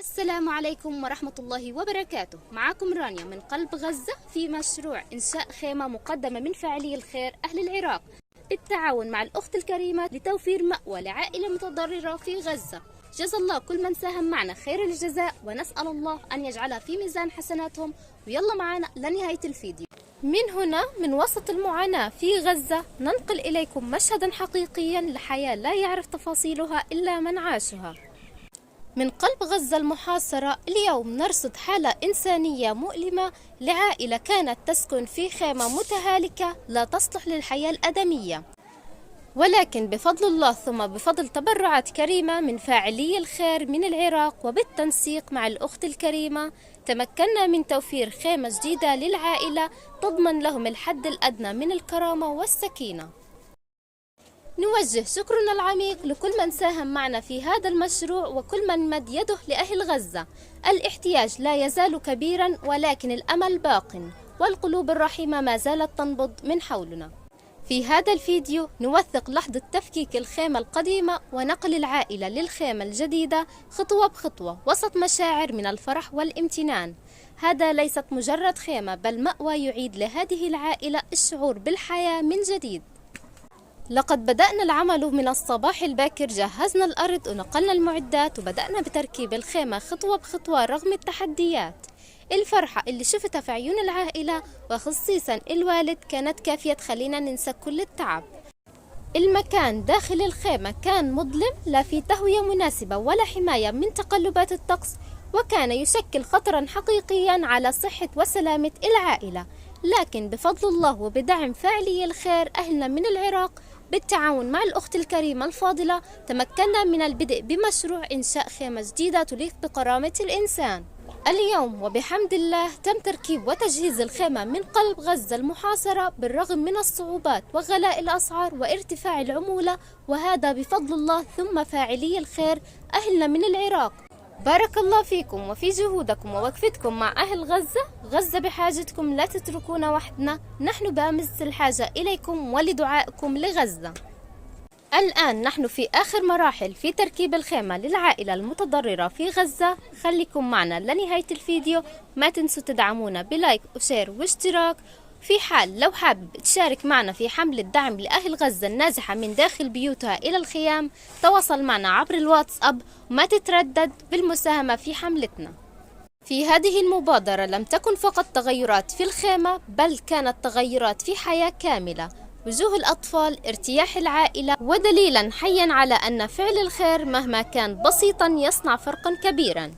السلام عليكم ورحمة الله وبركاته. معكم رانيا من قلب غزة في مشروع إنشاء خيمة مقدمة من فاعلي الخير أهل العراق بالتعاون مع الأخت الكريمة لتوفير مأوى لعائلة متضررة في غزة. جزا الله كل من ساهم معنا خير الجزاء، ونسأل الله أن يجعلها في ميزان حسناتهم. ويلا معنا لنهاية الفيديو. من هنا من وسط المعاناة في غزة ننقل إليكم مشهدا حقيقيا لحياة لا يعرف تفاصيلها إلا من عاشها. من قلب غزة المحاصرة اليوم نرصد حالة إنسانية مؤلمة لعائلة كانت تسكن في خيمة متهالكة لا تصلح للحياة الآدمية، ولكن بفضل الله ثم بفضل تبرعات كريمة من فاعلي الخير من العراق وبالتنسيق مع الأخت الكريمة تمكنا من توفير خيمة جديدة للعائلة تضمن لهم الحد الأدنى من الكرامة والسكينة. نوجه شكرنا العميق لكل من ساهم معنا في هذا المشروع وكل من مد يده لأهل غزة. الاحتياج لا يزال كبيرا، ولكن الأمل باق والقلوب الرحيمة ما زالت تنبض من حولنا. في هذا الفيديو نوثق لحظة تفكيك الخيمة القديمة ونقل العائلة للخيمة الجديدة خطوة بخطوة وسط مشاعر من الفرح والامتنان. هذا ليست مجرد خيمة بل مأوى يعيد لهذه العائلة الشعور بالحياة من جديد. لقد بدأنا العمل من الصباح الباكر، جهزنا الأرض ونقلنا المعدات وبدأنا بتركيب الخيمة خطوة بخطوة رغم التحديات. الفرحة اللي شفتها في عيون العائلة وخصيصا الوالد كانت كافية تخلينا ننسى كل التعب. المكان داخل الخيمة كان مظلم، لا في تهوية مناسبة ولا حماية من تقلبات الطقس، وكان يشكل خطرا حقيقيا على صحة وسلامة العائلة. لكن بفضل الله وبدعم فاعلي الخير أهلنا من العراق بالتعاون مع الأخت الكريمة الفاضلة تمكنا من البدء بمشروع إنشاء خيمة جديدة تليق بكرامة الإنسان. اليوم وبحمد الله تم تركيب وتجهيز الخيمة من قلب غزة المحاصرة بالرغم من الصعوبات وغلاء الأسعار وارتفاع العمولة، وهذا بفضل الله ثم فاعلي الخير أهلنا من العراق. بارك الله فيكم وفي جهودكم ووقفتكم مع أهل غزة. غزة بحاجتكم، لا تتركونا وحدنا، نحن بأمس الحاجة إليكم ولدعائكم لغزة. الآن نحن في آخر مراحل في تركيب الخيمة للعائلة المتضررة في غزة. خليكم معنا لنهاية الفيديو، ما تنسوا تدعمونا بلايك وشير واشتراك. في حال لو حابب تشارك معنا في حملة دعم لأهل غزة النازحة من داخل بيوتها إلى الخيام، تواصل معنا عبر الواتساب وما تتردد بالمساهمة في حملتنا. في هذه المبادرة لم تكن فقط تغيرات في الخيمة، بل كانت تغيرات في حياة كاملة. وجوه الأطفال، ارتياح العائلة، ودليلا حيا على أن فعل الخير مهما كان بسيطا يصنع فرقا كبيرا.